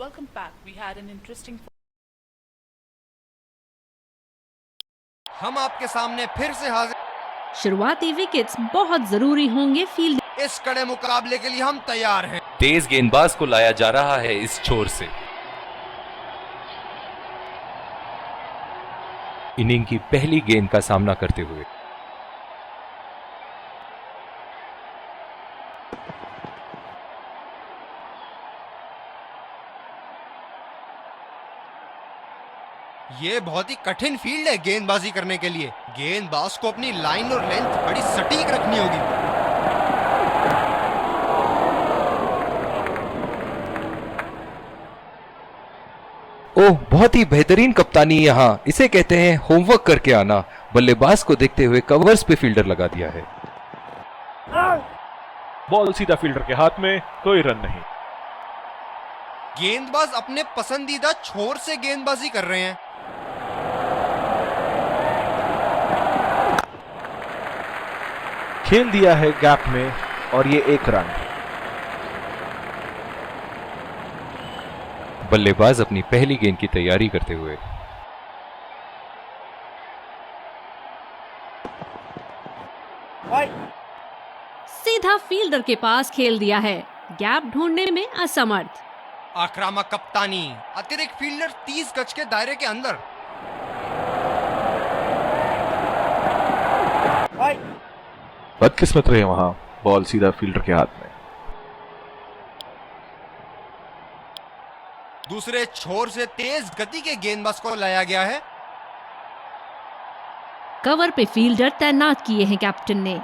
Welcome back. We had an interesting. हम आपके सामने फिर से हाजिर। शुरुआती विकेट्स बहुत जरूरी होंगे फील्ड। इस कड़े मुकाबले के लिए हम तैयार हैं। तेज गेंदबाज को लाया जा रहा है इस छोर से। इनिंग की पहली गेंद का सामना करते हुए ये बहुत ही कठिन फील्ड है गेंदबाजी करने के लिए। गेंदबाज को अपनी लाइन और लेंथ बड़ी सटीक रखनी होगी। ओह, बहुत ही बेहतरीन कप्तानी। यहाँ इसे कहते हैं होमवर्क करके आना। बल्लेबाज को देखते हुए कवर्स पे फील्डर लगा दिया है। बॉल सीधा फील्डर के हाथ में, कोई रन नहीं। गेंदबाज अपने पसंदीदा छोर से गेंदबाजी कर रहे हैं। खेल दिया है गैप में और ये 1 रन। बल्लेबाज अपनी पहली गेंद की तैयारी करते हुए सीधा फील्डर के पास खेल दिया है, गैप ढूंढने में असमर्थ। आक्रामक कप्तानी, अतिरिक्त फील्डर 30 गज के दायरे के अंदर। बदकिस्मत रहे वहां, बॉल सीधा फील्डर के हाथ में। दूसरे छोर से तेज गति के गेंदबाज को लाया गया है। कवर पे फील्डर तैनात किए हैं कैप्टन ने।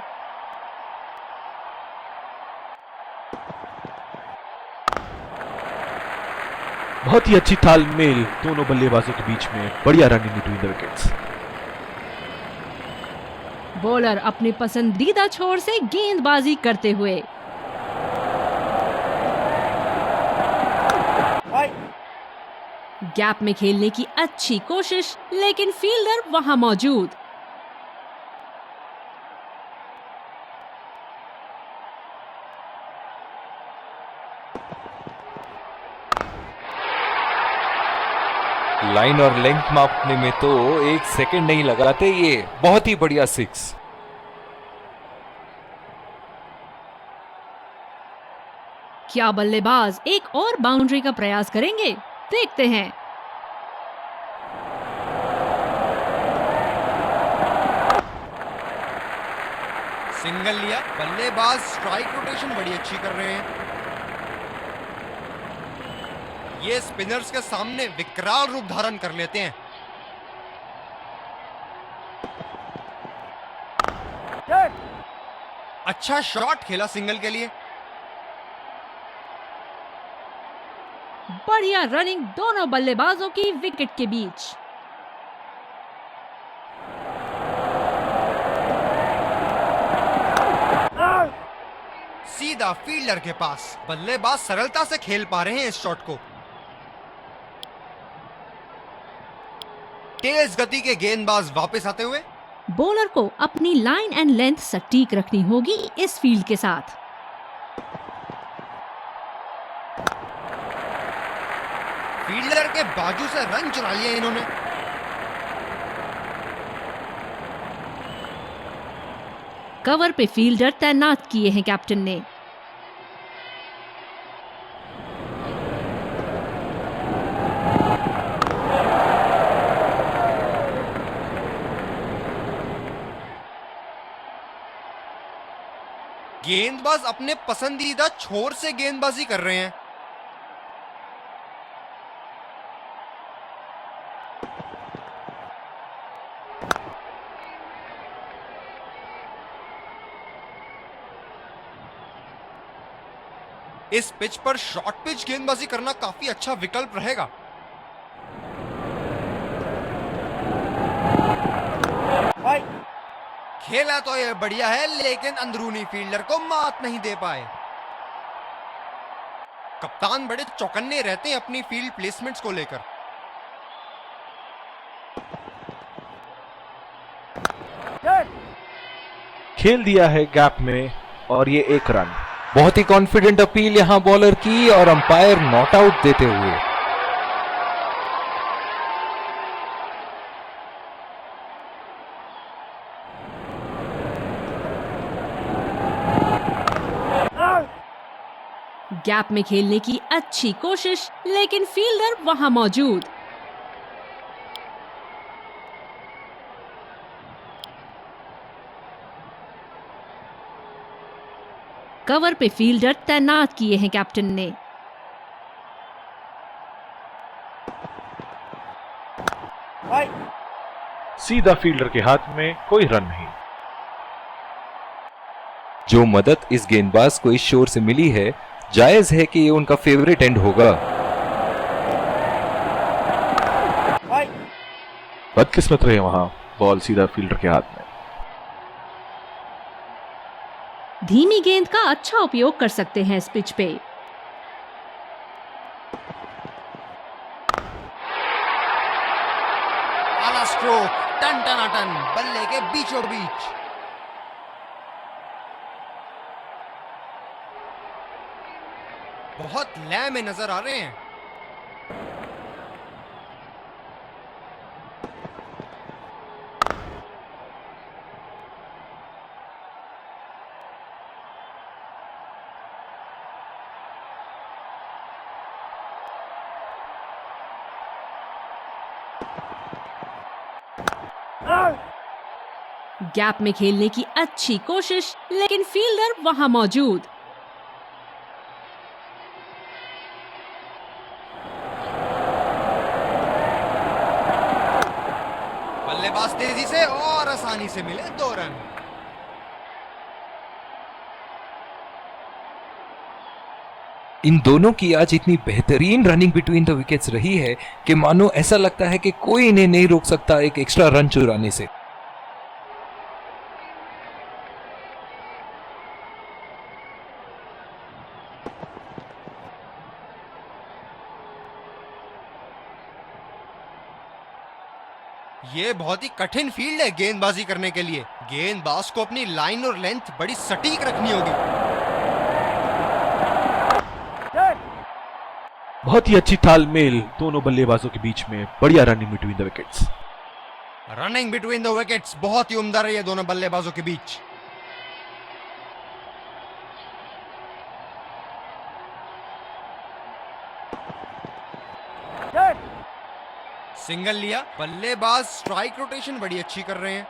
बहुत ही अच्छी तालमेल दोनों बल्लेबाजों के बीच में। बढ़िया running between the wickets. Bowler अपने पसंदीदा छोर से गेंदबाजी करते हुए गैप में खेलने की अच्छी कोशिश, लेकिन फील्डर वहां मौजूद। लाइन और लेंथ मापने में तो 1 सेकंड नहीं लगाते। ये बहुत ही बढ़िया 6। क्या बल्लेबाज एक और बाउंड्री का प्रयास करेंगे? देखते हैं। सिंगल लिया। बल्लेबाज स्ट्राइक रोटेशन बड़ी अच्छी कर रहे हैं। ये स्पिनर्स के सामने विकराल रूप धारण कर लेते हैं। अच्छा शॉट खेला सिंगल के लिए। बढ़िया रनिंग दोनों बल्लेबाजों की विकेट के बीच। सीधा फील्डर के पास। बल्लेबाज सरलता से खेल पा रहे हैं इस शॉट को। तेज गति के गेंदबाज वापस आते हुए। बॉलर को अपनी लाइन एंड लेंथ सटीक रखनी होगी इस फील्ड के साथ। फील्डर के बाजू से रन चुरा लिया इन्होंने। कवर पे फील्डर तैनात किए हैं कैप्टन ने। गेंदबाज अपने पसंदीदा छोर से गेंदबाजी कर रहे हैं। इस पिच पर शॉर्ट पिच गेंदबाजी करना काफी अच्छा विकल्प रहेगा। खेला तो ये बढ़िया है, लेकिन अंदरूनी फील्डर को मात नहीं दे पाए। कप्तान बड़े चौकन्ने रहते हैं अपनी फील्ड प्लेसमेंट्स को लेकर। खेल दिया है गैप में और ये 1 रन। बहुत ही कॉन्फिडेंट अपील यहां बॉलर की और अंपायर नॉट आउट देते हुए गैप में खेलने की अच्छी कोशिश, लेकिन फील्डर वहां मौजूद। कवर पे फील्डर तैनात किए हैं कैप्टन ने। सीधा फील्डर के हाथ में, कोई रन नहीं। जो मदद इस गेंदबाज को इस शोर से मिली है, जायज है कि ये उनका फेवरेट एंड होगा। बदकिस्मत रहे वहां, बॉल सीधा फील्डर के हाथ में। धीमी गेंद का अच्छा उपयोग कर सकते हैं इस पिच पे। आला स्ट्रोक, टन टनाटन, बल्ले के बीचों बीच। बहुत लय में नजर आ रहे हैं। गैप में खेलने की अच्छी कोशिश, लेकिन फील्डर वहां मौजूद। बल्लेबाज तेजी से और आसानी से मिले 2 रन। इन दोनों की आज इतनी बेहतरीन रनिंग बिटवीन द विकेट्स रही है कि मानो ऐसा लगता है कि कोई इन्हें नहीं रोक सकता एक एक्स्ट्रा रन चुराने से। ये बहुत ही कठिन फील्ड है गेंदबाजी करने के लिए। गेंदबाज को अपनी लाइन और लेंथ बड़ी सटीक रखनी होगी। बहुत ही अच्छी तालमेल दोनों बल्लेबाजों के बीच में, बढ़िया running between the wickets. Running between the wickets बहुत ही उम्दा रही है दोनों बल्लेबाजों के बीच। सिंगल लिया, बल्लेबाज स्ट्राइक रोटेशन बड़ी अच्छी कर रहे हैं।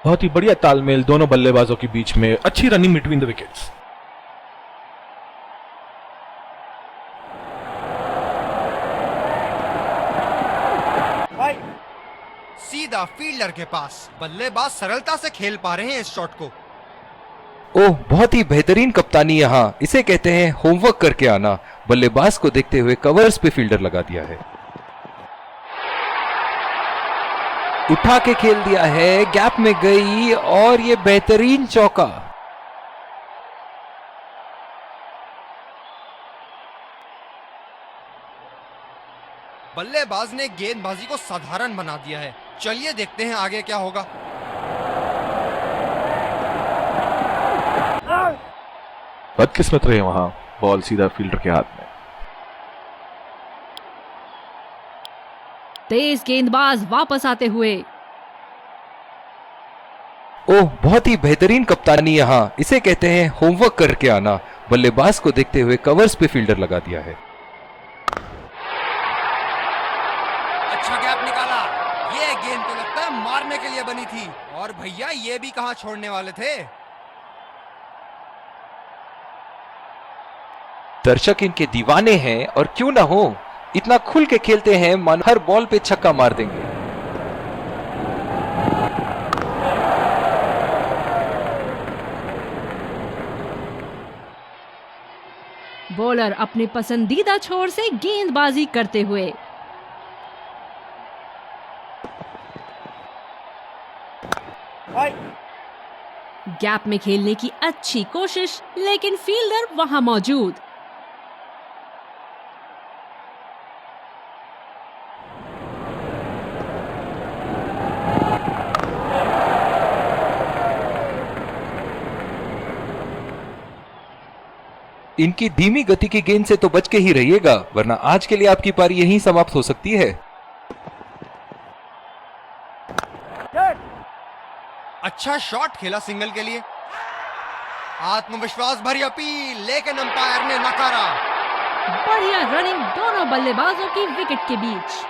बहुत ही बढ़िया तालमेल दोनों बल्लेबाजों के बीच में, अच्छी रनिंग बिटवीन द विकेट्स। सीधा फील्डर के पास, बल्लेबाज सरलता से खेल पा रहे हैं इस शॉट को। ओह, बहुत ही बेहतरीन कप्तानी यहाँ, इसे कहते हैं होमवर्क करके आना। बल्लेबाज को देखते हुए कवर्स पे फील्डर लगा दिया है। उठा के खेल दिया है, गैप में गई और ये बेहतरीन चौका। बल्लेबाज ने गेंदबाजी को साधारण बना दिया है। चलिए देखते हैं आगे क्या होगा। बदकिस्मत रहे वहां, बॉल सीधा फील्डर के हाथ में। तेज गेंदबाज वापस आते हुए। ओह, बहुत ही बेहतरीन कप्तानी यहाँ, इसे कहते हैं होमवर्क करके आना। बल्लेबाज को देखते हुए कवर्स पे फील्डर लगा दिया है। अच्छा गैप निकाला। ये गेंद तो लगता है मारने के लिए बनी थी, और भैया ये भी कहां छोड़ने वाले थे। दर्शक इनके दीवाने हैं और क्यों ना हो, इतना खुल के खेलते हैं मानो हर बॉल पे छक्का मार देंगे। बॉलर अपने पसंदीदा छोर से गेंदबाजी करते हुए। गैप में खेलने की अच्छी कोशिश, लेकिन फील्डर वहां मौजूद। इनकी धीमी गति की गेंद से तो बच के ही रहिएगा, वरना आज के लिए आपकी पारी यहीं समाप्त हो सकती है। अच्छा शॉट खेला सिंगल के लिए। आत्मविश्वास भरी अपील, लेकिन अंपायर ने नकारा। बढ़िया रनिंग दोनों बल्लेबाजों की विकेट के बीच।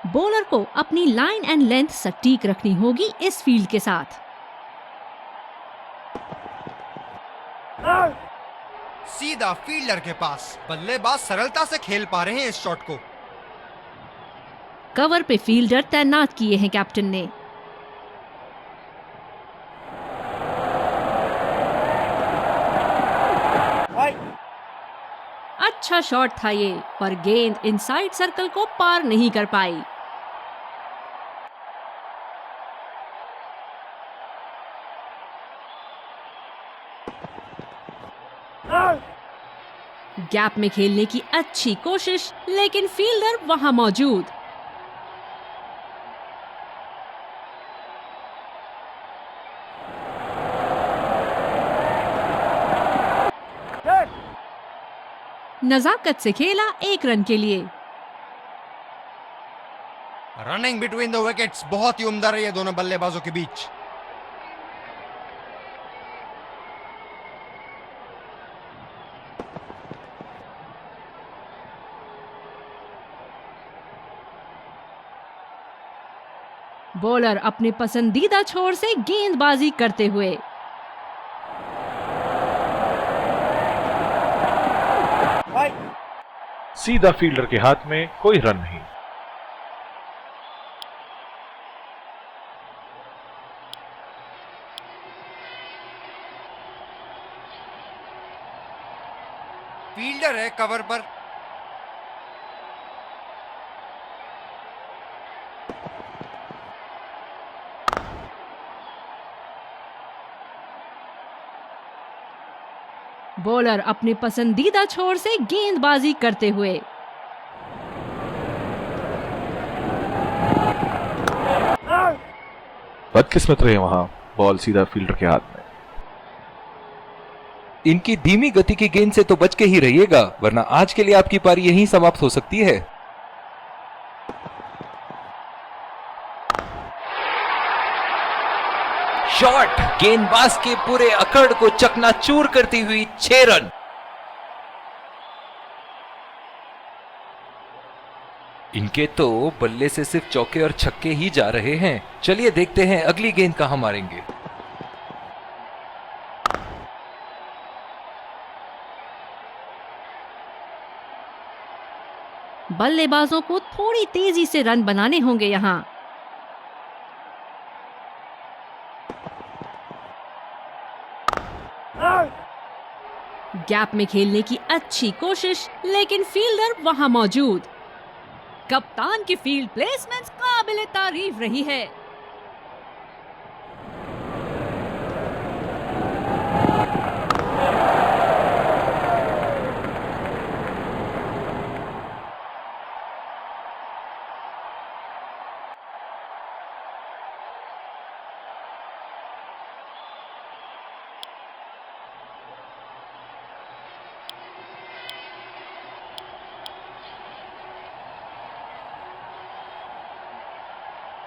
बॉलर को अपनी लाइन एंड लेंथ सटीक रखनी होगी इस फील्ड के साथ। सीधा फील्डर के पास, बल्लेबाज सरलता से खेल पा रहे हैं इस शॉट को। कवर पे फील्डर तैनात किए हैं कैप्टन ने। अच्छा शॉट था ये, पर गेंद इनसाइड सर्कल को पार नहीं कर पाई। गैप में खेलने की अच्छी कोशिश, लेकिन फील्डर वहां मौजूद। नजाकत से खेला 1 रन के लिए। रनिंग बिटवीन द विकेट्स बहुत ही उम्दा रही है दोनों बल्लेबाजों के बीच। बॉलर अपने पसंदीदा छोर से गेंदबाजी करते हुए। सीधा फील्डर के हाथ में, कोई रन नहीं। फील्डर है कवर पर। बॉलर अपने पसंदीदा छोर से गेंदबाजी करते हुए। बदकिस्मत रहे वहां, बॉल सीधा फील्डर के हाथ में। इनकी धीमी गति की गेंद से तो बच के ही रहिएगा, वरना आज के लिए आपकी पारी यहीं समाप्त हो सकती है। शॉट गेंदबाज के पूरे अकड़ को चकनाचूर करती हुई 6 रन। इनके तो बल्ले से सिर्फ चौके और छक्के ही जा रहे हैं। चलिए देखते हैं अगली गेंद कहां मारेंगे। बल्लेबाजों को थोड़ी तेजी से रन बनाने होंगे यहां। गैप में खेलने की अच्छी कोशिश, लेकिन फील्डर वहां मौजूद। कप्तान की फील्ड प्लेसमेंट काबिले तारीफ रही है।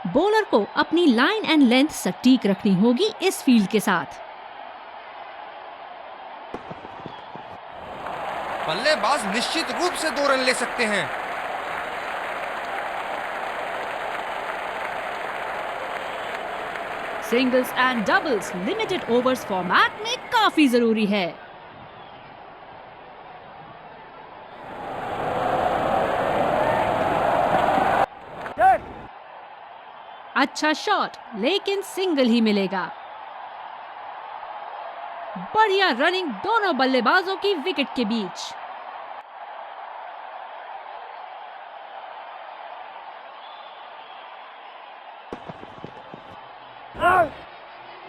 बॉलर को अपनी लाइन एंड लेंथ सटीक रखनी होगी इस फील्ड के साथ। बल्लेबाज निश्चित रूप से 2 रन ले सकते हैं। Singles and doubles limited overs format में काफी जरूरी है। अच्छा शॉट, लेकिन सिंगल ही मिलेगा। बढ़िया रनिंग दोनों बल्लेबाजों की विकेट के बीच।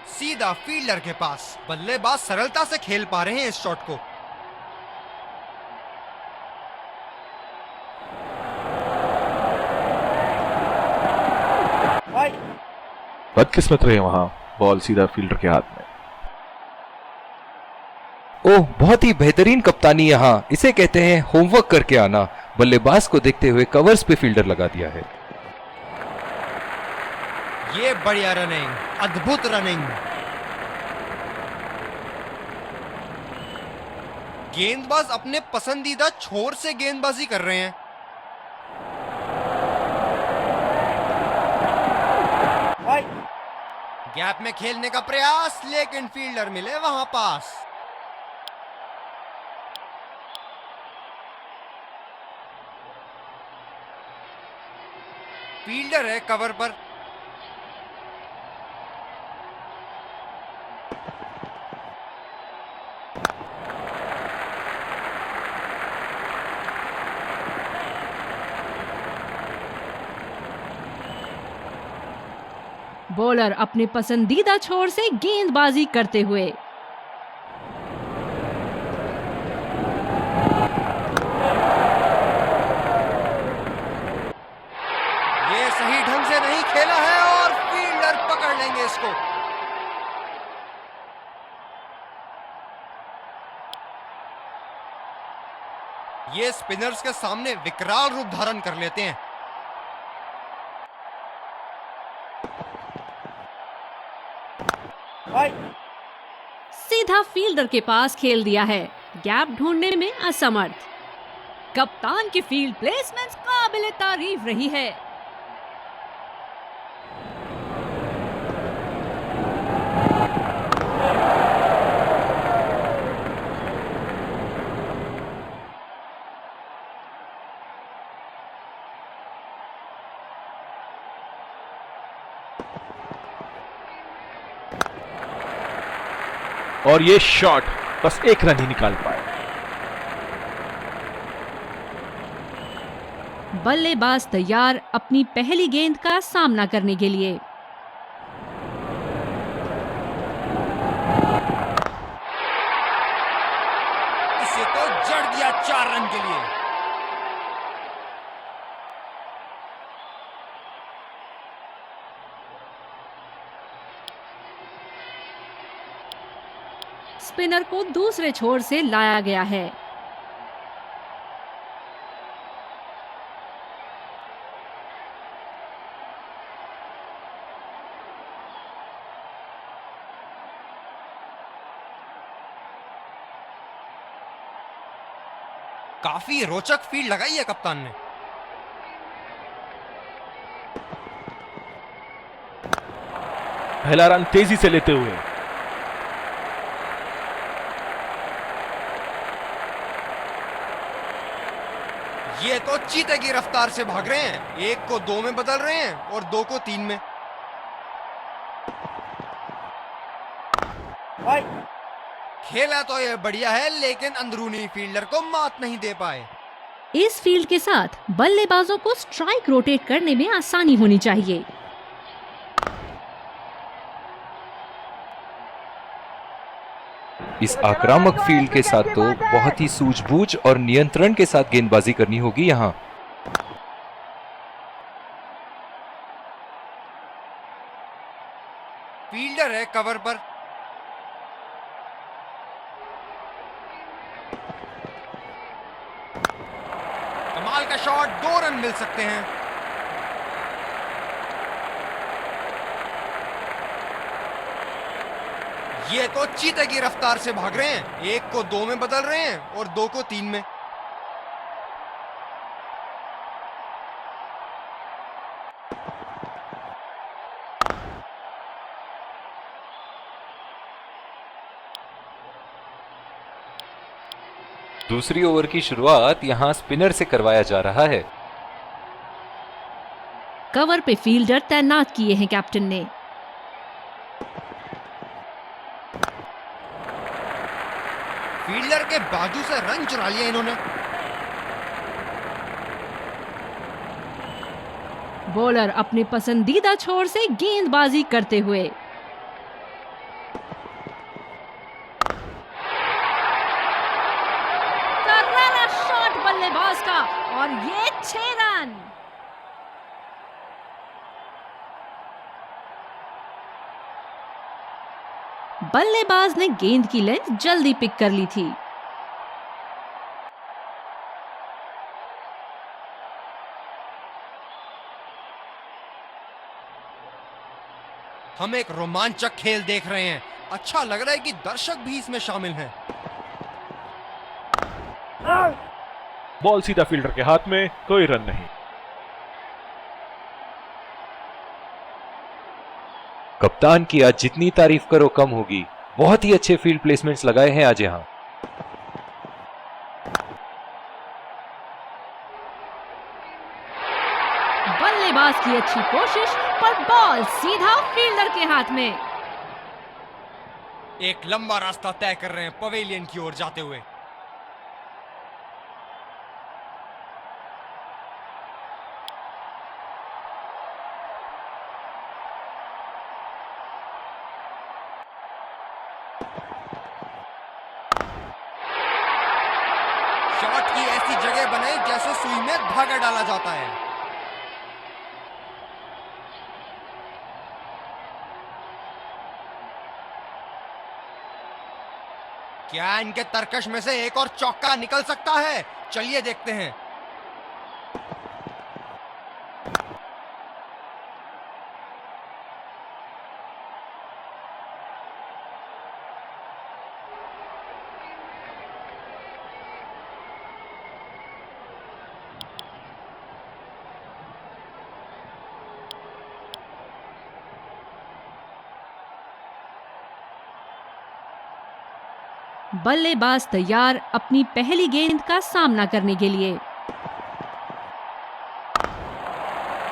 सीधा फील्डर के पास, बल्लेबाज सरलता से खेल पा रहे हैं इस शॉट को। बदकिस्मत रहे वहां, बॉल सीधा फील्डर के हाथ में। ओह, बहुत ही बेहतरीन कप्तानी यहाँ, इसे कहते हैं होमवर्क करके आना। बल्लेबाज को देखते हुए कवर्स पे फील्डर लगा दिया है। ये बढ़िया रनिंग, अद्भुत रनिंग। गेंदबाज अपने पसंदीदा छोर से गेंदबाजी कर रहे हैं। गैप में खेलने का प्रयास, लेकिन फील्डर मिले वहां पास। फील्डर है कवर पर। बॉलर अपने पसंदीदा छोर से गेंदबाजी करते हुए। ये सही ढंग से नहीं खेला है और फील्डर पकड़ लेंगे इसको। ये स्पिनर्स के सामने विकराल रूप धारण कर लेते हैं। सीधा फील्डर के पास खेल दिया है, गैप ढूंढने में असमर्थ। कप्तान की फील्ड प्लेसमेंट काबिले तारीफ रही है। और ये शॉट बस एक रन ही निकाल पाए। बल्लेबाज तैयार अपनी पहली गेंद का सामना करने के लिए। इसे तो जड़ दिया 4 रन के लिए। स्पिनर को दूसरे छोर से लाया गया है। काफी रोचक फील्ड लगाई है कप्तान ने। पहला रन तेजी से लेते हुए। ये तो चीते की रफ्तार से भाग रहे हैं। 1 को 2 में बदल रहे हैं और 2 को 3 में। खेला तो ये बढ़िया है, लेकिन अंदरूनी फील्डर को मात नहीं दे पाए। इस फील्ड के साथ बल्लेबाजों को स्ट्राइक रोटेट करने में आसानी होनी चाहिए। इस आक्रामक फील्ड के साथ तो बहुत ही सूझबूझ और नियंत्रण के साथ गेंदबाजी करनी होगी यहाँ। फील्डर है कवर पर। कमाल का शॉट, 2 रन मिल सकते हैं। ये तो चीते की रफ्तार से भाग रहे हैं। 1 को 2 में बदल रहे हैं और 2 को 3 में। दूसरी ओवर की शुरुआत यहाँ स्पिनर से करवाया जा रहा है। कवर पे फील्डर तैनात किए हैं कैप्टन ने। फील्डर के बाजू से रन चुरा लिया इन्होंने। बॉलर अपने पसंदीदा छोर से गेंदबाजी करते हुए। करारा शॉट बल्लेबाज का और ये 6 रन। बल्लेबाज ने गेंद की लेंथ जल्दी पिक कर ली थी। हम एक रोमांचक खेल देख रहे हैं। अच्छा लग रहा है कि दर्शक भी इसमें शामिल हैं। बॉल सीधा फील्डर के हाथ में, कोई रन नहीं। कप्तान की आज जितनी तारीफ करो कम होगी। बहुत ही अच्छे फील्ड प्लेसमेंट्स लगाए हैं आज यहां। बल्लेबाज की अच्छी कोशिश पर बॉल सीधा फील्डर के हाथ में। एक लंबा रास्ता तय कर रहे हैं पवेलियन की ओर जाते हुए। शॉट की ऐसी जगह बनाई जैसे सुई में धागा डाला जाता है। क्या इनके तरकश में से एक और चौका निकल सकता है? चलिए देखते हैं। बल्लेबाज तैयार अपनी पहली गेंद का सामना करने के लिए।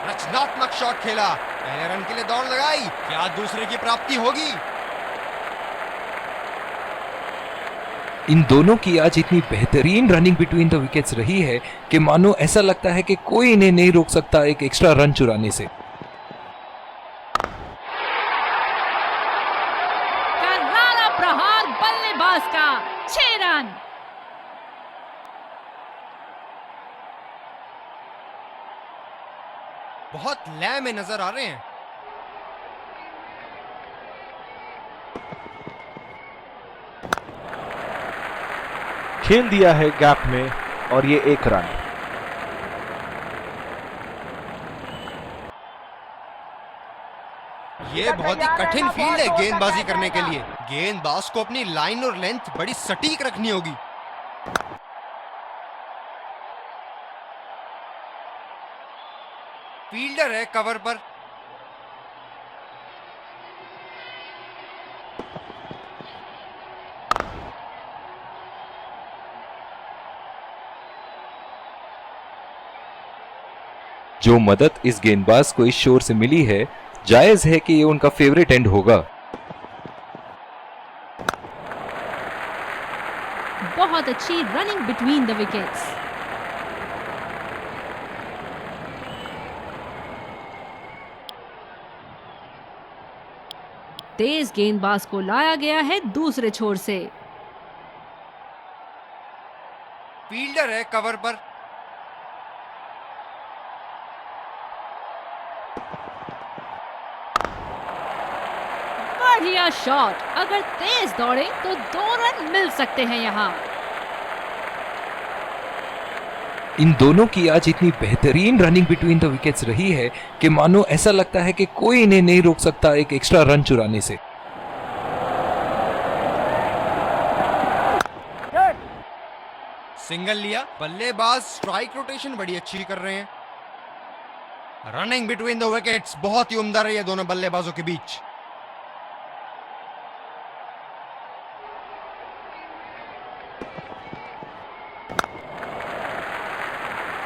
रचनात्मक शॉट खेला, पहले रन के लिए दौड़ लगाई। क्या दूसरे की प्राप्ति होगी? इन दोनों की आज इतनी बेहतरीन रनिंग बिटवीन द विकेट्स रही है कि मानो ऐसा लगता है कि कोई इन्हें नहीं रोक सकता एक एक्स्ट्रा रन चुराने से। करारा प्रहार बल्लेबाज का, 6 रन। बहुत लय में नजर आ रहे हैं। खेल दिया है गैप में और ये 1 रन। ये बहुत ही कठिन फील्ड है गेंदबाजी करने के लिए। गेंदबाज को अपनी लाइन और लेंथ बड़ी सटीक रखनी होगी। फील्डर है कवर पर। जो मदद इस गेंदबाज को इस शोर से मिली है, जायज है कि ये उनका फेवरेट एंड होगा। बहुत अच्छी रनिंग बिटवीन द विकेट्स। तेज गेंदबाज को लाया गया है दूसरे छोर से। फील्डर है कवर पर। बढ़िया शॉट, अगर तेज दौड़े तो 2 रन मिल सकते हैं यहाँ। इन दोनों की आज इतनी बेहतरीन रनिंग बिटवीन द विकेट्स रही है कि मानो ऐसा लगता है कि कोई इन्हें नहीं रोक सकता एक एक्स्ट्रा रन चुराने से। सिंगल लिया, बल्लेबाज स्ट्राइक रोटेशन बड़ी अच्छी कर रहे हैं। रनिंग बिटवीन द विकेट्स बहुत ही उम्दा रही है दोनों बल्लेबाजों के बीच।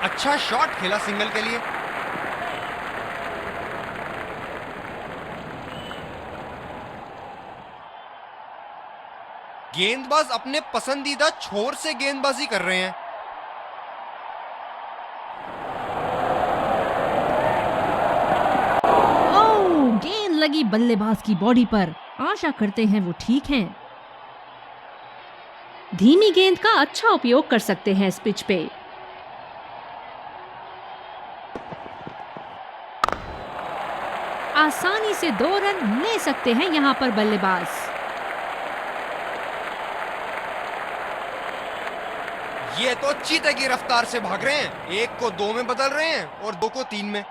अच्छा शॉट खेला सिंगल के लिए। गेंदबाज अपने पसंदीदा छोर से गेंदबाजी कर रहे हैं। ओह, गेंद लगी बल्लेबाज की बॉडी पर। आशा करते हैं वो ठीक हैं। धीमी गेंद का अच्छा उपयोग कर सकते हैं इस पिच पे। आसानी से 2 रन ले सकते हैं यहां पर बल्लेबाज। ये तो चीते की रफ्तार से भाग रहे हैं, एक को 2 में बदल रहे हैं और 2 को 3 में।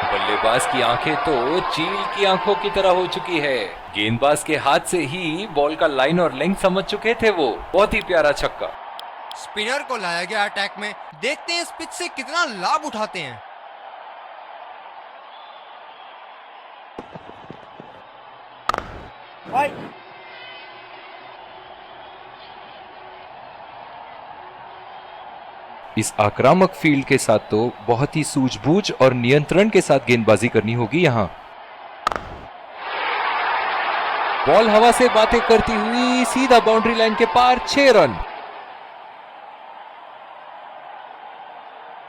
बल्लेबाज की आंखें तो चील की आंखों की तरह हो चुकी है। गेंदबाज के हाथ से ही बॉल का लाइन और लेंथ समझ चुके थे वो। बहुत ही प्यारा छक्का। स्पिनर को लाया गया अटैक में, देखते हैं इस पिच से कितना लाभ उठाते हैं। इस आक्रामक फील्ड के साथ तो बहुत ही सूझबूझ और नियंत्रण के साथ गेंदबाजी करनी होगी यहां। बॉल हवा से बातें करती हुई सीधा बाउंड्री लाइन के पार, 6 रन।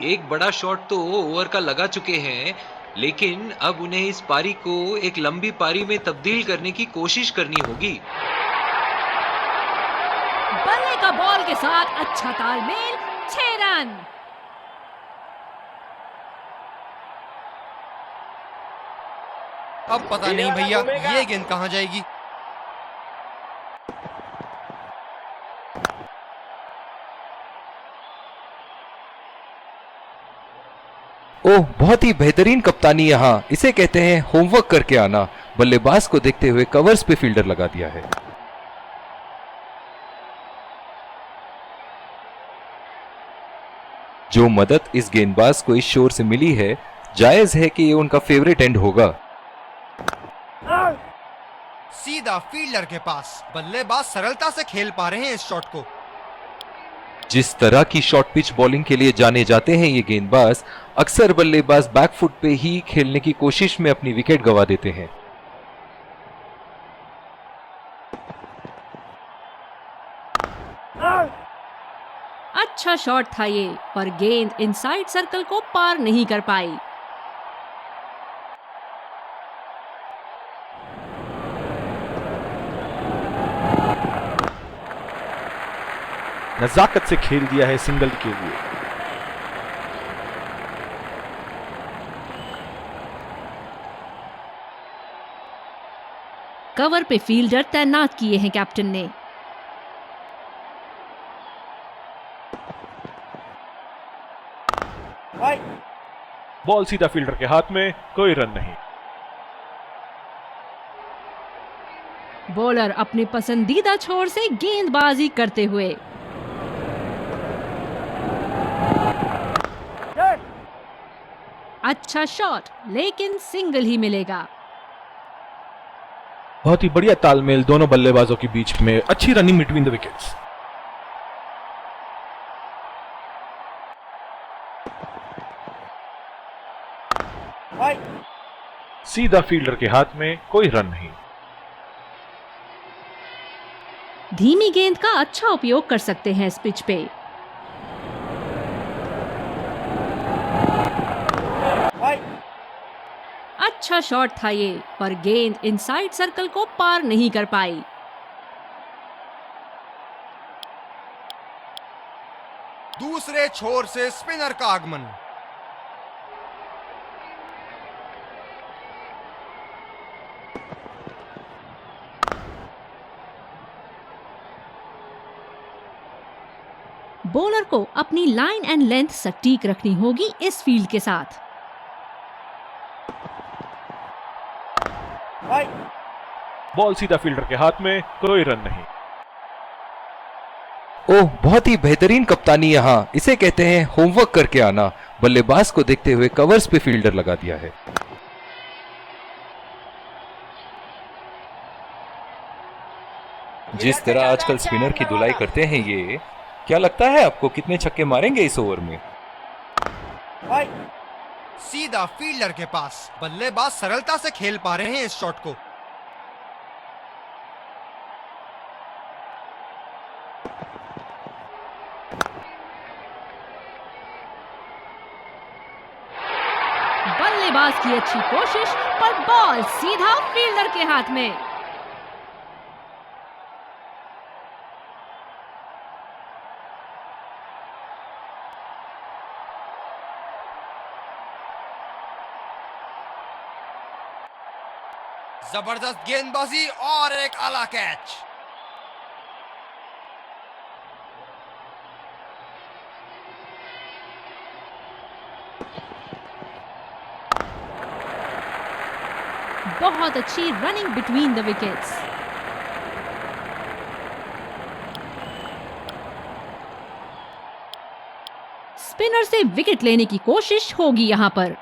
एक बड़ा शॉट तो ओवर का लगा चुके हैं, लेकिन अब उन्हें इस पारी को एक लंबी पारी में तब्दील करने की कोशिश करनी होगी। बल्ले का बॉल के साथ अच्छा तालमेल, 6 रन। अब पता नहीं भैया ये गेंद कहां जाएगी। ओह, बहुत ही बेहतरीन कप्तानी यहां। इसे कहते हैं होमवर्क करके आना। बल्लेबाज को देखते हुए कवर्स पे फील्डर लगा दिया है। जो मदद इस गेंदबाज को इस शोर से मिली है, जायज है कि ये उनका फेवरेट एंड होगा। सीधा फील्डर के पास, बल्लेबाज सरलता से खेल पा रहे हैं इस शॉट को। जिस तरह की शॉर्ट पिच बॉलिंग के लिए जाने जाते हैं ये गेंदबाज, अक्सर बल्लेबाज बैकफुट पे ही खेलने की कोशिश में अपनी विकेट गंवा देते हैं। अच्छा शॉट था ये, पर गेंद इनसाइड सर्कल को पार नहीं कर पाई। नजाकत से खेल दिया है सिंगल के लिए। कवर पे फील्डर तैनात किए हैं कैप्टन ने। बॉल सीधा फील्डर के हाथ में, कोई रन नहीं। बॉलर अपने पसंदीदा छोर से गेंदबाजी करते हुए। अच्छा शॉट, लेकिन सिंगल ही मिलेगा। बहुत ही बढ़िया तालमेल दोनों बल्लेबाजों के बीच में, अच्छी रनिंग बिटवीन द विकेट्स। सीधा फील्डर के हाथ में, कोई रन नहीं। धीमी गेंद का अच्छा उपयोग कर सकते हैं इस पिच पे। अच्छा शॉट था ये, पर गेंद इनसाइड सर्कल को पार नहीं कर पाई। दूसरे छोर से स्पिनर का आगमन। बॉलर को अपनी लाइन एंड लेंथ सटीक रखनी होगी इस फील्ड के साथ। बॉल सीधा फील्डर के हाथ में, कोई रन नहीं। ओह, बहुत ही बेहतरीन कप्तानी यहां। इसे कहते हैं होमवर्क करके आना। बल्लेबाज को देखते हुए कवर्स पे फील्डर लगा दिया है। जिस तरह आजकल स्पिनर की धुलाई करते हैं ये, क्या लगता है आपको कितने छक्के मारेंगे इस ओवर में? सीधा फील्डर के पास, बल्लेबाज सरलता से खेल पा रहे हैं इस शॉट को। बल्लेबाज की अच्छी कोशिश, पर बॉल सीधा फील्डर के हाथ में। जबरदस्त गेंदबाजी और एक आला कैच। बहुत अच्छी running between the wickets. Spinner से विकेट लेने की कोशिश होगी यहां पर।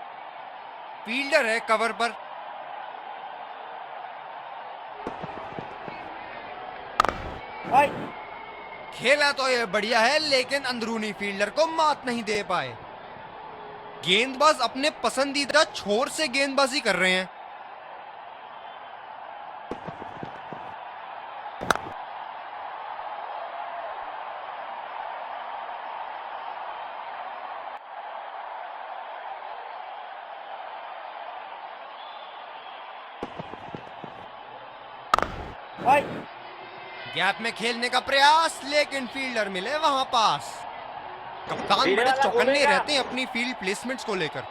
फील्डर है कवर पर। खेला तो ये बढ़िया है, लेकिन अंदरूनी फील्डर को मात नहीं दे पाए। गेंदबाज अपने पसंदीदा छोर से गेंदबाजी कर रहे हैं। गैप में खेलने का प्रयास, लेकिन फील्डर मिले वहां पास। कप्तान बड़े चौकन्ने रहते हैं अपनी फील्ड प्लेसमेंट्स को लेकर।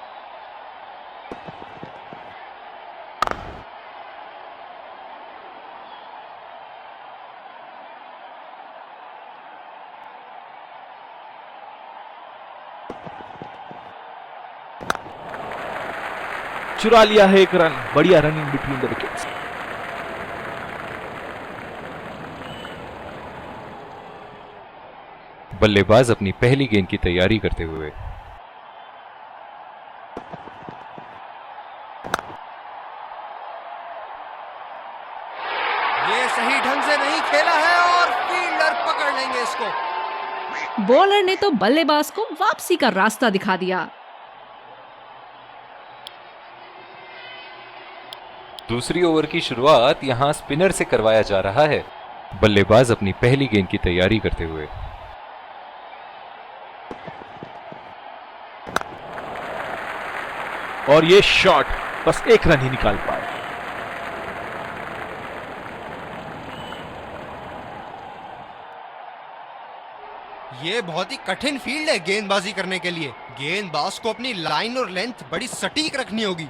चुरा लिया है एक रन। बढ़िया रनिंग बिटवीन द विकेट्स। बल्लेबाज अपनी पहली गेंद की तैयारी करते हुए। ये सही ढंग से नहीं खेला है और फील्डर पकड़ लेंगे इसको। बॉलर ने तो बल्लेबाज को वापसी का रास्ता दिखा दिया। दूसरी ओवर की शुरुआत यहां स्पिनर से करवाया जा रहा है। बल्लेबाज अपनी पहली गेंद की तैयारी करते हुए। और ये शॉट बस एक रन ही निकाल पाए। ये बहुत ही कठिन फील्ड है गेंदबाजी करने के लिए। गेंदबाज को अपनी लाइन और लेंथ बड़ी सटीक रखनी होगी।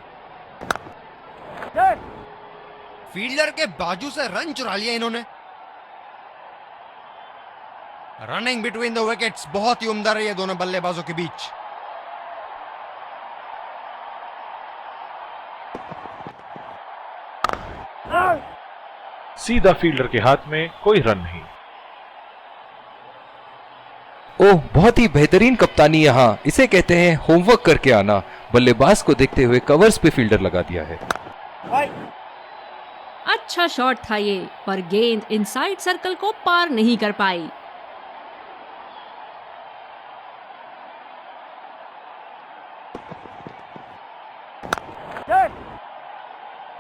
फील्डर के बाजू से रन चुरा लिया इन्होंने। रनिंग बिटवीन द विकेट्स बहुत ही उम्दा रही है दोनों बल्लेबाजों के बीच। सीधा फील्डर के हाथ में, कोई रन नहीं। ओह, बहुत ही बेहतरीन कप्तानी यहां। इसे कहते हैं होमवर्क करके आना। बल्लेबाज को देखते हुए कवर्स पे फील्डर लगा दिया है। अच्छा शॉट था ये, पर गेंद इनसाइड सर्कल को पार नहीं कर पाई।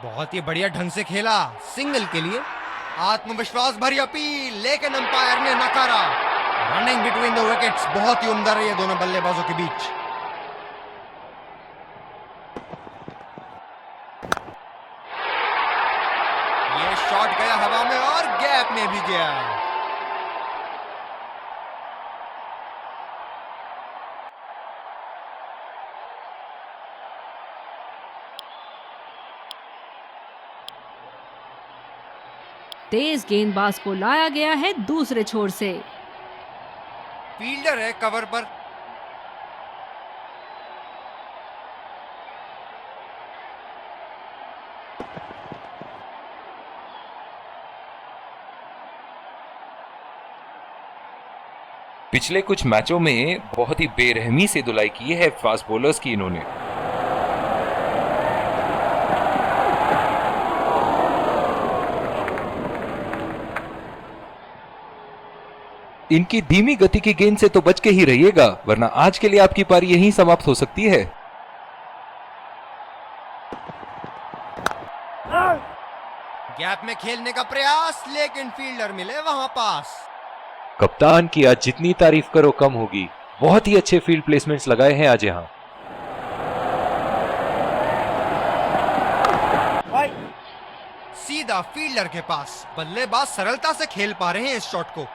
बहुत ही बढ़िया ढंग से खेला सिंगल के लिए। आत्मविश्वास भरी अपील, लेकिन अंपायर ने नकारा। रनिंग बिटवीन द विकेट्स बहुत ही उम्दा रही है दोनों बल्लेबाजों के बीच। ये शॉट गया हवा में और गैप में भी गया। तेज गेंदबाज को लाया गया है दूसरे छोर से। फील्डर है कवर पर। पिछले कुछ मैचों में बहुत ही बेरहमी से धुलाई की है फास्ट बॉलर्स की इन्होंने। इनकी धीमी गति की गेंद से तो बच के ही रहिएगा, वरना आज के लिए आपकी पारी यहीं समाप्त हो सकती है। गैप में खेलने का प्रयास, लेकिन फील्डर मिले वहां पास। कप्तान की आज जितनी तारीफ करो कम होगी। बहुत ही अच्छे फील्ड प्लेसमेंट्स लगाए हैं आज यहां। सीधा फील्डर के पास। बल्लेबाज सरलता से खेल पा रहे हैं इस शॉट को।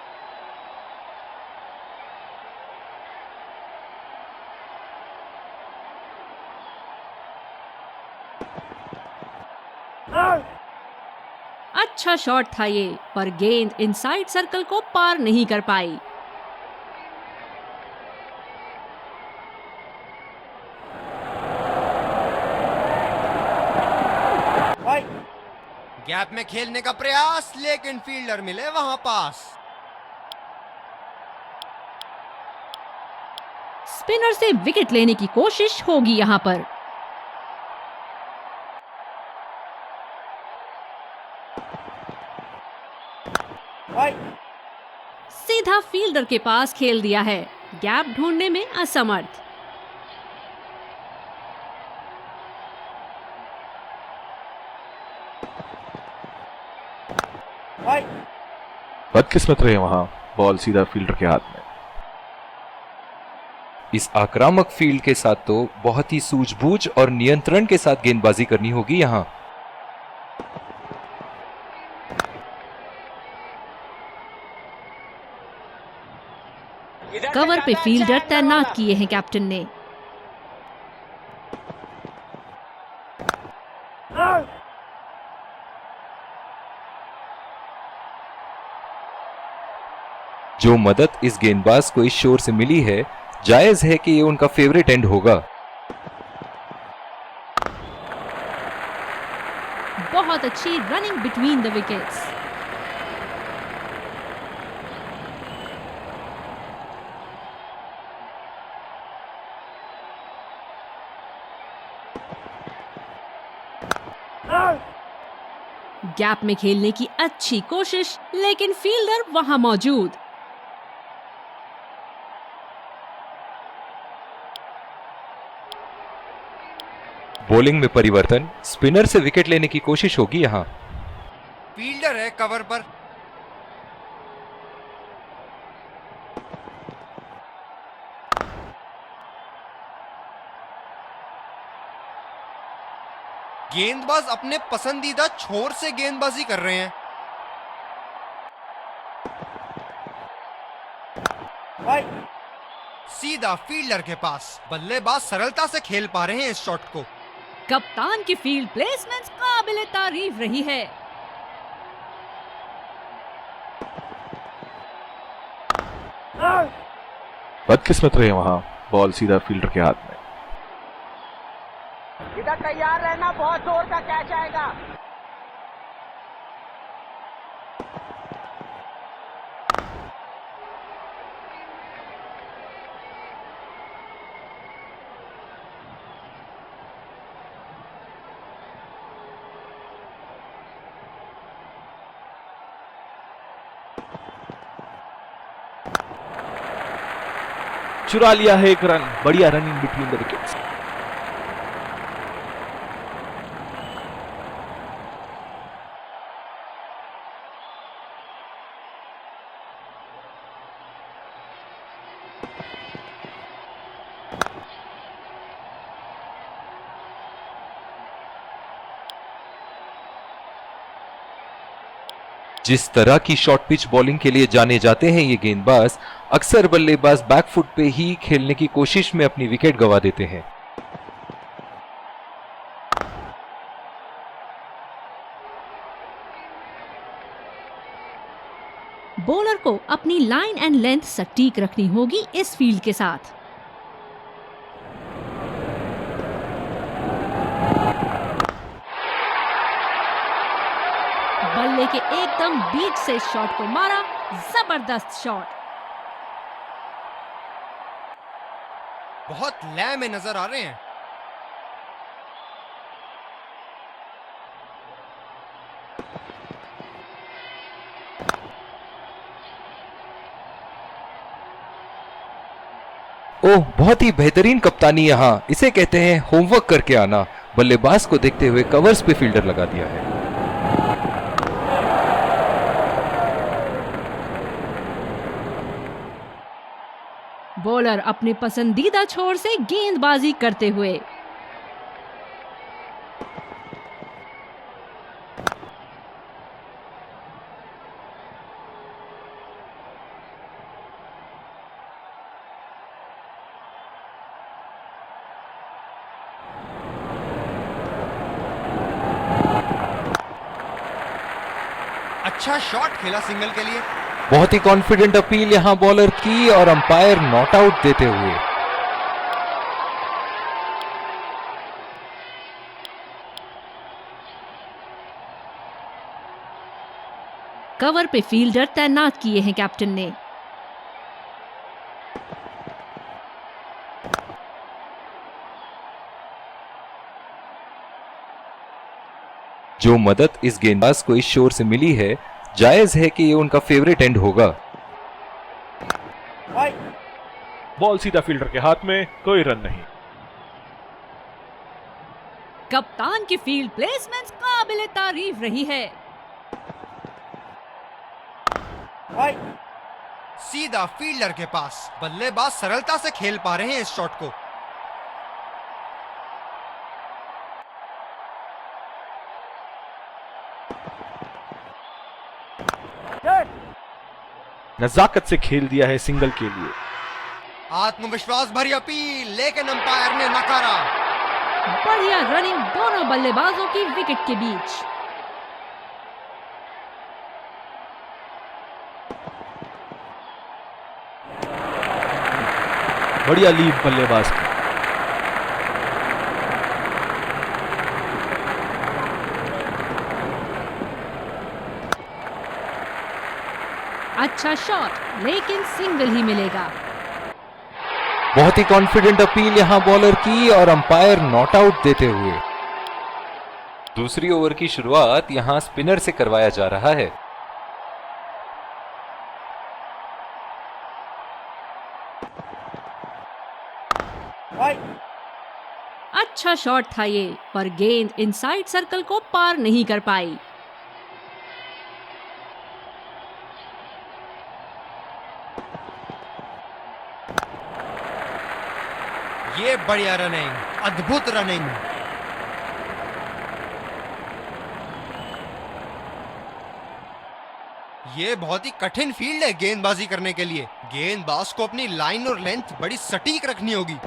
अच्छा शॉट था ये, पर गेंद इनसाइड सर्कल को पार नहीं कर पाई। गैप में खेलने का प्रयास, लेकिन फील्डर मिले वहां पास। स्पिनर से विकेट लेने की कोशिश होगी यहाँ पर। सीधा फील्डर के पास खेल दिया है, गैप ढूंढने में असमर्थ। बदकिस्मत रहे वहां, बॉल सीधा फील्डर के हाथ में। इस आक्रामक फील्ड के साथ तो बहुत ही सूझबूझ और नियंत्रण के साथ गेंदबाजी करनी होगी यहाँ। कवर पे फील्डर तैनात किए हैं कैप्टन ने। जो मदद इस गेंदबाज को इस शोर से मिली है, जायज है कि ये उनका फेवरेट एंड होगा। बहुत अच्छी running between the wickets. Gap में खेलने की अच्छी कोशिश, लेकिन फील्डर वहां मौजूद। बॉलिंग में परिवर्तन, स्पिनर से विकेट लेने की कोशिश होगी यहाँ। फील्डर है कवर पर। गेंदबाज अपने पसंदीदा छोर से गेंदबाजी कर रहे हैं। सीधा फील्डर के पास, बल्लेबाज सरलता से खेल पा रहे हैं इस शॉट को। कप्तान की फील्ड प्लेसमेंट काबिले तारीफ रही है। बदकिस्मत रहे वहां, बॉल सीधा फील्डर के हाथ में। इधर तैयार रहना, बहुत जोर का कैच आएगा। चुरा लिया है एक रन, बढ़िया रनिंग बिटवीन द विकेट्स। जिस तरह की शॉर्ट पिच बॉलिंग के लिए जाने जाते हैं ये गेंदबाज, अक्सर बल्लेबाज बैकफुट पे ही खेलने की कोशिश में अपनी विकेट गंवा देते हैं। बॉलर को अपनी लाइन एंड लेंथ सटीक रखनी होगी इस फील्ड के साथ। बल्ले के एकदम बीच से शॉट को मारा, जबरदस्त शॉट। बहुत लय में नजर आ रहे हैं। ओह, बहुत ही बेहतरीन कप्तानी यहाँ। इसे कहते हैं होमवर्क करके आना। बल्लेबाज को देखते हुए कवर्स पे फील्डर लगा दिया है। बॉलर अपने पसंदीदा छोर से गेंदबाजी करते हुए। अच्छा शॉट खेला सिंगल के लिए। बहुत ही कॉन्फिडेंट अपील यहाँ बॉलर की और अंपायर नॉट आउट देते हुए। कवर पे फील्डर तैनात किए हैं कैप्टन ने। जो मदद इस गेंदबाज को इस शोर से मिली है, जायज है कि ये उनका फेवरेट एंड होगा। बॉल सीधा फील्डर के हाथ में, कोई रन नहीं। कप्तान की फील्ड प्लेसमेंट काबिले तारीफ रही है। सीधा फील्डर के पास, बल्लेबाज सरलता से खेल पा रहे हैं इस शॉट को। नजाकत से खेल दिया है सिंगल के लिए। आत्मविश्वास भरी अपील, लेकिन अंपायर ने नकारा। बढ़िया रनिंग दोनों बल्लेबाजों की विकेट के बीच। बढ़िया लीड बल्लेबाज की। अच्छा शॉट, लेकिन सिंगल ही मिलेगा। बहुत ही कॉन्फिडेंट अपील यहाँ बॉलर की और अंपायर नॉट आउट देते हुए। दूसरी ओवर की शुरुआत यहाँ स्पिनर से करवाया जा रहा है। अच्छा शॉट था ये, पर गेंद इनसाइड सर्कल को पार नहीं कर पाई। ये बढ़िया रनिंग, अद्भुत रनिंग। ये बहुत ही कठिन फील्ड है गेंदबाजी करने के लिए। गेंदबाज को अपनी लाइन और लेंथ बड़ी सटीक रखनी होगी।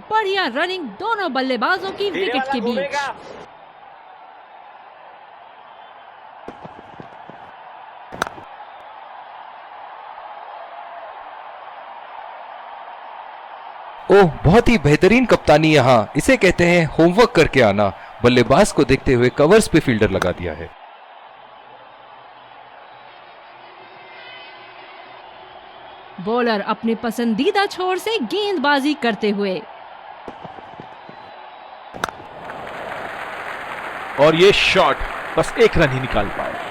बढ़िया रनिंग दोनों बल्लेबाजों की विकेट के बीच। ओह, बहुत ही बेहतरीन कप्तानी यहाँ, इसे कहते हैं होमवर्क करके आना। बल्लेबाज को देखते हुए कवर्स पे फील्डर लगा दिया है। बॉलर अपने पसंदीदा छोर से गेंदबाजी करते हुए। और ये शॉट बस एक रन ही निकाल पाए।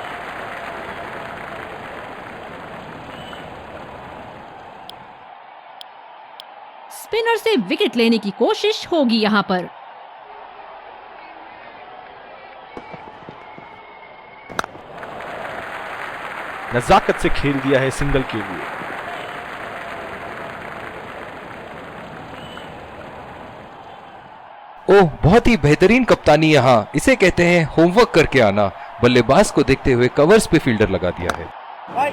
स्पिनर से विकेट लेने की कोशिश होगी यहां पर। नजाकत से खेल दिया है सिंगल के लिए। ओह, बहुत ही बेहतरीन कप्तानी यहाँ, इसे कहते हैं होमवर्क करके आना। बल्लेबाज को देखते हुए कवर्स पे फील्डर लगा दिया है।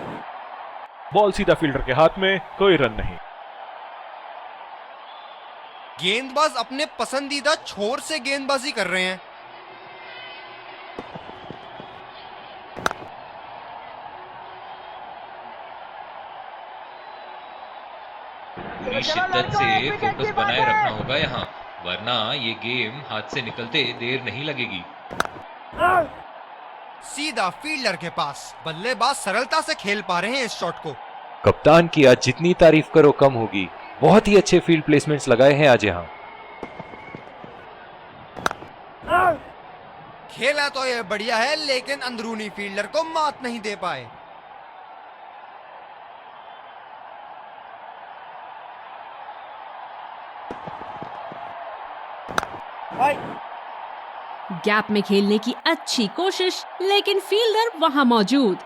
बॉल सीधा फील्डर के हाथ में, कोई रन नहीं। गेंदबाज अपने पसंदीदा छोर से गेंदबाजी कर रहे हैं। पूरी शिद्दत से फोकस बनाए रखना होगा यहाँ, वरना ये गेम हाथ से निकलते देर नहीं लगेगी। सीधा फील्डर के पास, बल्लेबाज सरलता से खेल पा रहे हैं इस शॉट को। कप्तान की आज जितनी तारीफ करो कम होगी। बहुत ही अच्छे फील्ड प्लेसमेंट्स लगाए हैं आज यहाँ। खेला तो ये बढ़िया है, लेकिन अंदरूनी फील्डर को मात नहीं दे पाए। गैप में खेलने की अच्छी कोशिश, लेकिन फील्डर वहां मौजूद।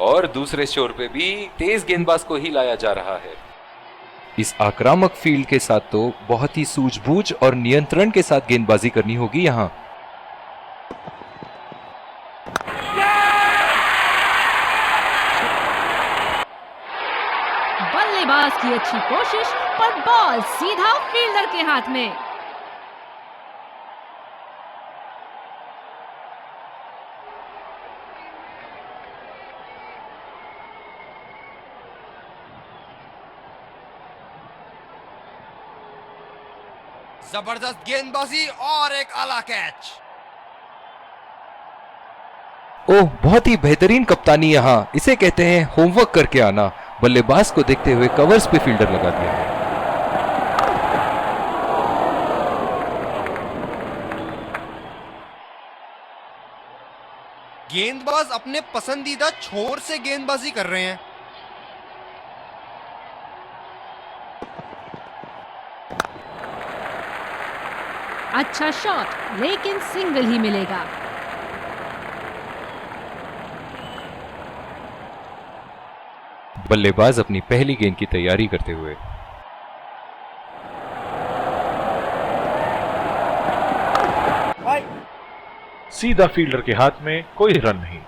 और दूसरे छोर पे भी तेज गेंदबाज को ही लाया जा रहा है। इस आक्रामक फील्ड के साथ तो बहुत ही सूझबूझ और नियंत्रण के साथ गेंदबाजी करनी होगी यहाँ। बल्लेबाज बल्लेबाज की अच्छी कोशिश पर बॉल सीधा फील्डर के हाथ में। जबरदस्त गेंदबाजी और एक आला कैच। ओह, बहुत ही बेहतरीन कप्तानी यहाँ, इसे कहते हैं होमवर्क करके आना। बल्लेबाज को देखते हुए कवर्स पे फील्डर लगा दिया है। गेंदबाज अपने पसंदीदा छोर से गेंदबाजी कर रहे हैं। अच्छा शॉट, लेकिन सिंगल ही मिलेगा। बल्लेबाज अपनी पहली गेंद की तैयारी करते हुए। सीधा फील्डर के हाथ में, कोई रन नहीं।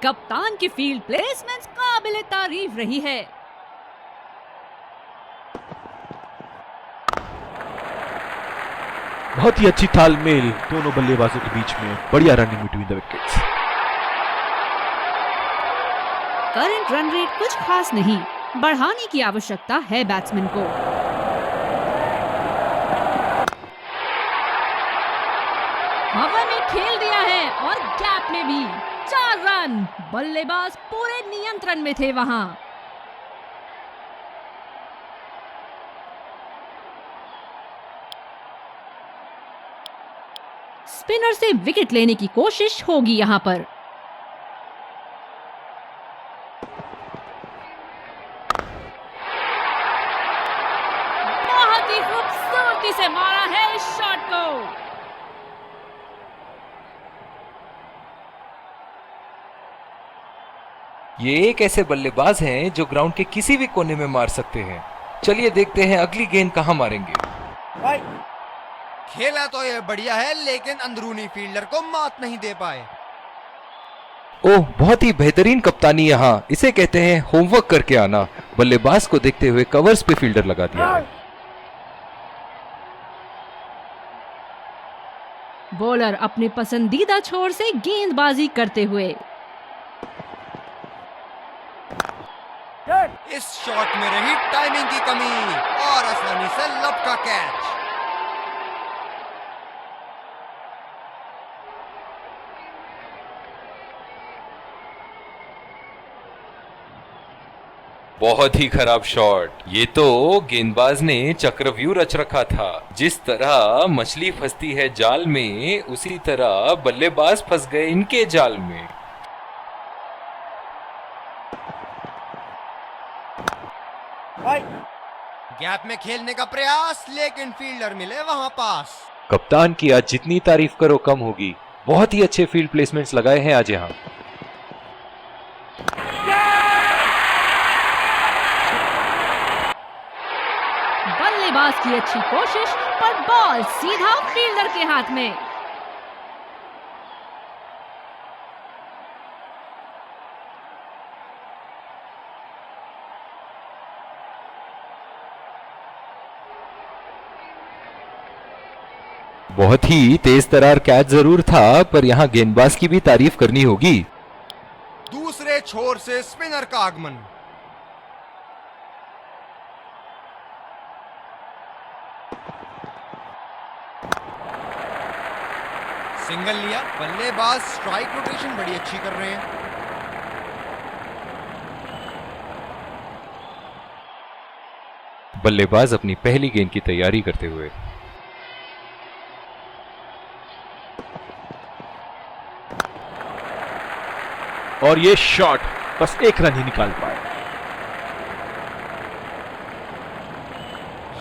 कप्तान की फील्ड प्लेसमेंट काबिले तारीफ रही है। बहुत ही अच्छी तालमेल दोनों बल्लेबाजों के बीच में, बढ़िया running between the wickets. Current run rate कुछ खास नहीं, बढ़ाने की आवश्यकता है बैट्समैन को। हवा में खेल दिया है और गैप में भी 4 रन। बल्लेबाज पूरे नियंत्रण में थे वहां। स्पिनर से विकेट लेने की कोशिश होगी यहां पर। बहुत ही खूबसूरती से मारा है इस शॉट को। ये एक ऐसे बल्लेबाज हैं जो ग्राउंड के किसी भी कोने में मार सकते हैं। चलिए देखते हैं अगली गेंद कहां मारेंगे। खेला तो ये बढ़िया है, लेकिन अंदरूनी फील्डर को मात नहीं दे पाए। ओह, बहुत ही बेहतरीन कप्तानी यहाँ, इसे कहते हैं होमवर्क करके आना। बल्लेबाज को देखते हुए कवर्स पे फील्डर लगा दिया है। बॉलर अपने पसंदीदा छोर से गेंदबाजी करते हुए। इस शॉट में रही टाइमिंग की कमी और आसानी से लपका कैच। बहुत ही खराब शॉट। ये तो गेंदबाज ने चक्रव्यूह रच रखा था। जिस तरह मछली फंसती है जाल में, उसी तरह बल्लेबाज फंस गए इनके जाल में। गैप में खेलने का प्रयास, लेकिन फील्डर मिले वहां पास। कप्तान की आज जितनी तारीफ करो कम होगी। बहुत ही अच्छे फील्ड प्लेसमेंट्स लगाए हैं आज यहाँ। बल्लेबाज की अच्छी कोशिश पर बॉल सीधा फील्डर के हाथ में। बहुत ही तेज तरार कैच जरूर था, पर यहाँ गेंदबाज की भी तारीफ करनी होगी। दूसरे छोर से स्पिनर का आगमन। सिंगल लिया। बल्लेबाज स्ट्राइक रोटेशन बड़ी अच्छी कर रहे हैं। बल्लेबाज अपनी पहली गेंद की तैयारी करते हुए। और ये शॉट बस एक रन ही निकाल पाए।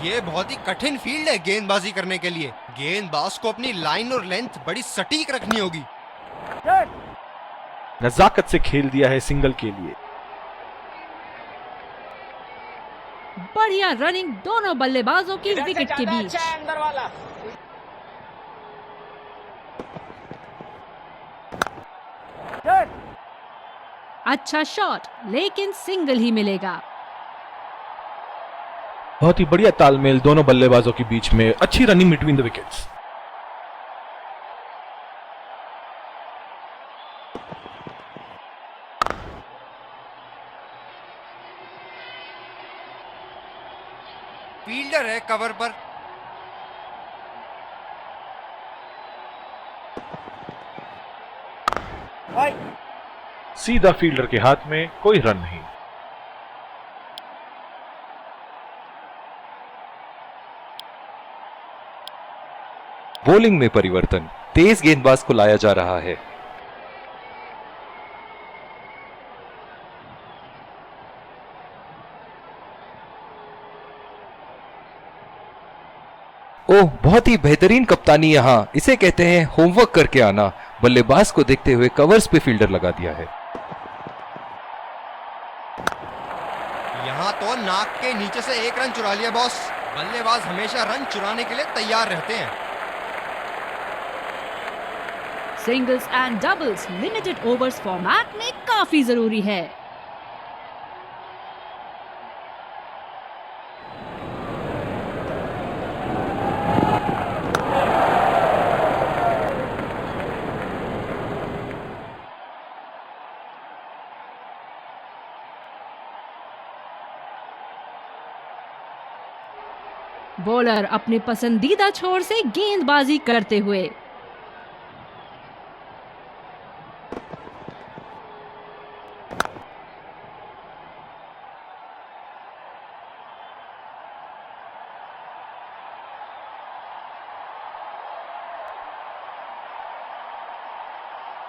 ये बहुत ही कठिन फील्ड है गेंदबाजी करने के लिए। गेंदबाज को अपनी लाइन और लेंथ बड़ी सटीक रखनी होगी। नजाकत से खेल दिया है सिंगल के लिए। बढ़िया रनिंग दोनों बल्लेबाजों की विकेट के बीच। अच्छा है अंदर वाला। अच्छा शॉट, लेकिन सिंगल ही मिलेगा। बहुत ही बढ़िया तालमेल दोनों बल्लेबाजों के बीच में, अच्छी running between the wickets. Fielder है कवर पर। सीधा फील्डर के हाथ में, कोई रन नहीं। बॉलिंग में परिवर्तन, तेज गेंदबाज को लाया जा रहा है। ओह, बहुत ही बेहतरीन कप्तानी यहाँ, इसे कहते हैं होमवर्क करके आना। बल्लेबाज को देखते हुए कवर्स पे फील्डर लगा दिया है। यहाँ तो नाक के नीचे से एक रन चुरा लिया बॉस। बल्लेबाज हमेशा रन चुराने के लिए तैयार रहते हैं। Singles and doubles limited overs format में काफी जरूरी है। बॉलर अपने पसंदीदा छोर से गेंदबाजी करते हुए।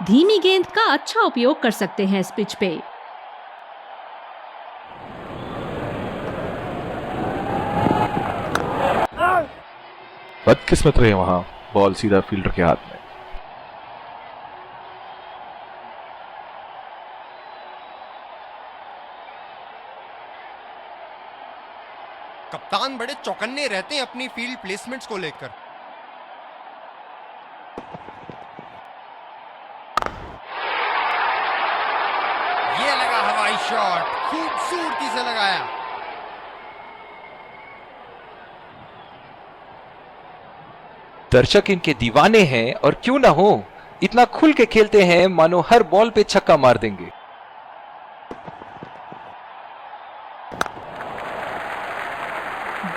धीमी गेंद का अच्छा उपयोग कर सकते हैं इस पिच पे। बदकिस्मत रहे वहां, बॉल सीधा फील्डर के हाथ में। कप्तान बड़े चौकन्ने रहते हैं अपनी फील्ड प्लेसमेंट्स को लेकर। ये लगा हवाई शॉट, खूबसूरती से लगाया। दर्शक इनके दीवाने हैं, और क्यों ना हो, इतना खुल के खेलते हैं मानो हर बॉल पे छक्का मार देंगे।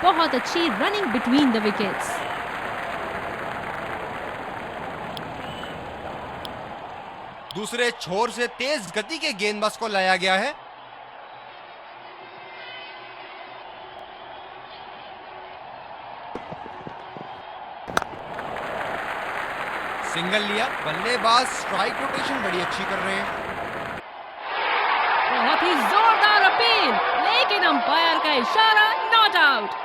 बहुत अच्छी रनिंग बिटवीन द विकेट्स। दूसरे छोर से तेज गति के गेंदबाज को लाया गया है। सिंगल लिया। बल्लेबाज स्ट्राइक रोटेशन बड़ी अच्छी कर रहे हैं। बहुत ही जोरदार अपील, लेकिन अंपायर का इशारा, नॉट आउट।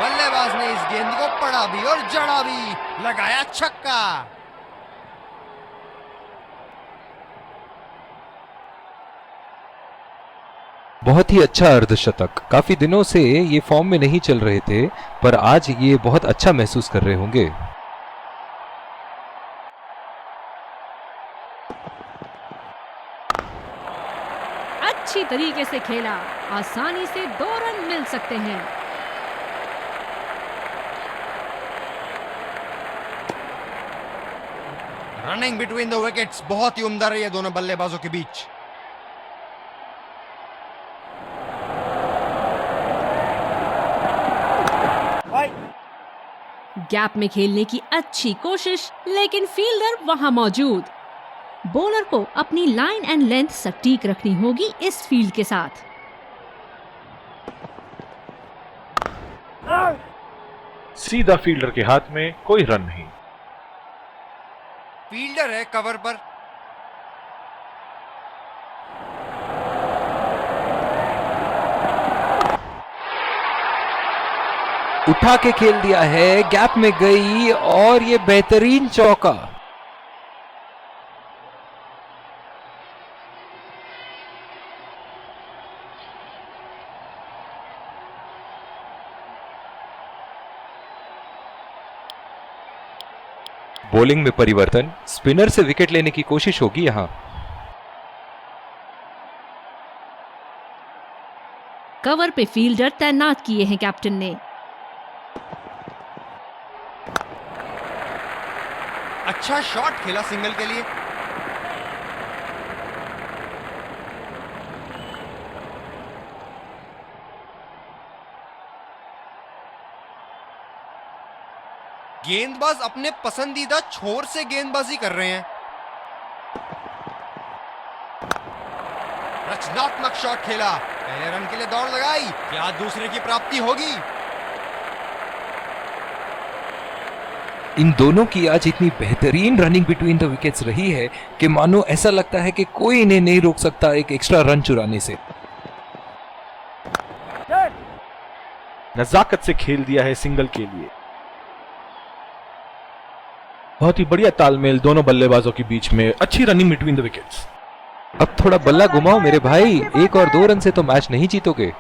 बल्लेबाज ने इस गेंद को पड़ा भी और जड़ा भी, लगाया छक्का। बहुत ही अच्छा अर्धशतक। काफी दिनों से ये फॉर्म में नहीं चल रहे थे, पर आज ये बहुत अच्छा महसूस कर रहे होंगे। अच्छी तरीके से खेला, आसानी से 2 रन मिल सकते हैं। रनिंग बिटवीन द विकेट्स बहुत ही उम्दा रही है दोनों बल्लेबाजों के बीच। गैप में खेलने की अच्छी कोशिश, लेकिन फील्डर वहां मौजूद। बॉलर को अपनी लाइन एंड लेंथ सटीक रखनी होगी इस फील्ड के साथ। सीधा फील्डर के हाथ में, कोई रन नहीं। फील्डर है कवर पर। उठा के खेल दिया है, गैप में गई, और ये बेहतरीन चौका। बॉलिंग में परिवर्तन, स्पिनर से विकेट लेने की कोशिश होगी यहां। कवर पे फील्डर तैनात किए हैं कैप्टन ने। अच्छा शॉट खेला सिंगल के लिए। गेंदबाज अपने पसंदीदा छोर से गेंदबाजी कर रहे हैं। रचनात्मक शॉट खेला, पहले रन के लिए दौड़ लगाई, क्या दूसरे की प्राप्ति होगी? इन दोनों की आज इतनी बेहतरीन रनिंग बिटवीन द विकेट्स रही है कि मानो ऐसा लगता है कि कोई इन्हें नहीं रोक सकता एक एक्स्ट्रा रन चुराने से। नजाकत से खेल दिया है सिंगल के लिए। बहुत ही बढ़िया तालमेल दोनों बल्लेबाजों के बीच में, अच्छी रनिंग बिटवीन द विकेट्स। अब थोड़ा बल्ला घुमाओ मेरे भाई, 1 और 2 रन से तो मैच नहीं जीतोगे।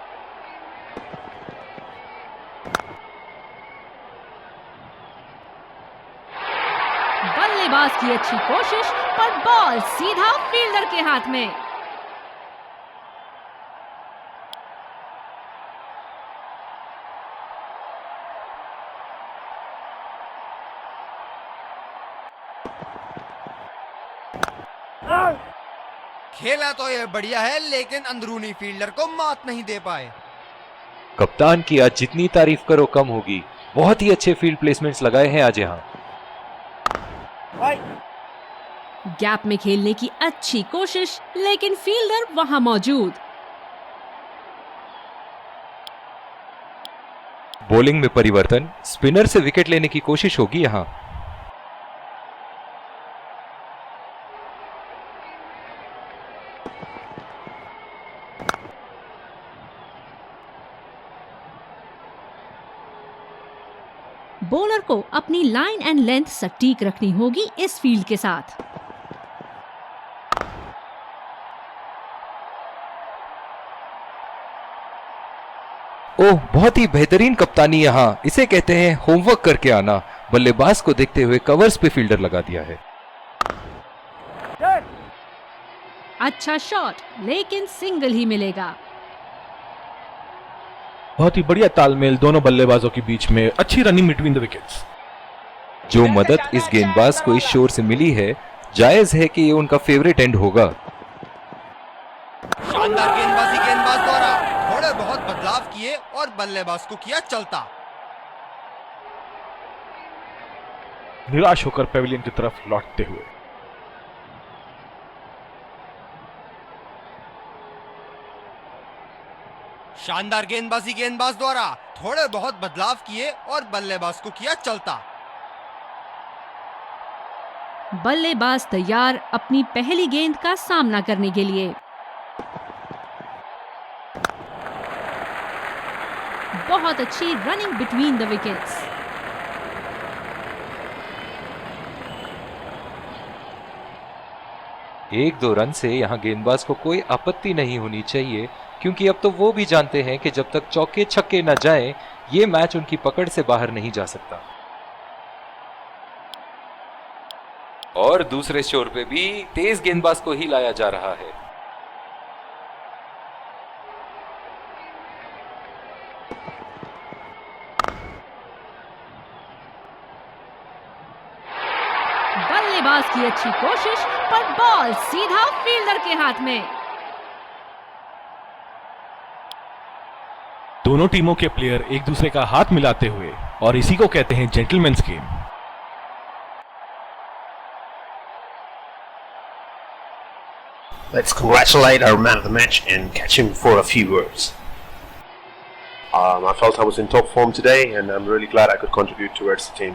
बल्लेबाज की अच्छी कोशिश पर बॉल सीधा फील्डर के हाथ में। खेला तो ये बढ़िया है, लेकिन अंदरूनी फील्डर को मात नहीं दे पाए। कप्तान की आज जितनी तारीफ करो कम होगी, बहुत ही अच्छे फील्ड प्लेसमेंट्स लगाए हैं आज यहां। गैप में खेलने की अच्छी कोशिश, लेकिन फील्डर वहां मौजूद। बॉलिंग में परिवर्तन, स्पिनर से विकेट लेने की कोशिश होगी यहां। बॉलर को अपनी लाइन एंड लेंथ सटीक रखनी होगी इस फील्ड के साथ। ओह, बहुत ही बेहतरीन कप्तानी यहां, इसे कहते हैं होमवर्क करके आना। बल्लेबाज को देखते हुए कवर्स पे फील्डर लगा दिया है। अच्छा शॉट, लेकिन सिंगल ही मिलेगा। बहुत ही बढ़िया तालमेल दोनों बल्लेबाजों के बीच में, अच्छी रनिंग बिटवीन द विकेट्स। जो मदद इस गेंदबाज को इस शोर से मिली है, जायज है कि ये उनका फेवरेट एंड होगा। शानदार गेंदबाजी गेंदबाज द्वारा, थोड़े बहुत बदलाव किए और बल्लेबाज को किया चलता। निराश होकर पेविलियन की तरफ लौटते हुए। शानदार गेंदबाजी गेंदबाज द्वारा, थोड़े बहुत बदलाव किए और बल्लेबाज को किया चलता। बल्लेबाज तैयार अपनी पहली गेंद का सामना करने के लिए। बहुत अच्छी रनिंग बिटवीन द विकेट्स। एक दो रन से यहां गेंदबाज को कोई आपत्ति नहीं होनी चाहिए, क्योंकि अब तो वो भी जानते हैं कि जब तक चौके छक्के न जाएं, ये मैच उनकी पकड़ से बाहर नहीं जा सकता। और दूसरे शोर पे भी तेज गेंदबाज को ही लाया जा रहा है। बल्लेबाज की अच्छी कोशिश पर बॉल सीधा फील्डर के हाथ में। दोनों टीमों के प्लेयर एक दूसरे का हाथ मिलाते हुए, और इसी को कहते हैं gentleman's game. Let's congratulate our man of the match and catch him for a few words. I felt I was in top form today, and I'm really glad I could contribute towards the team.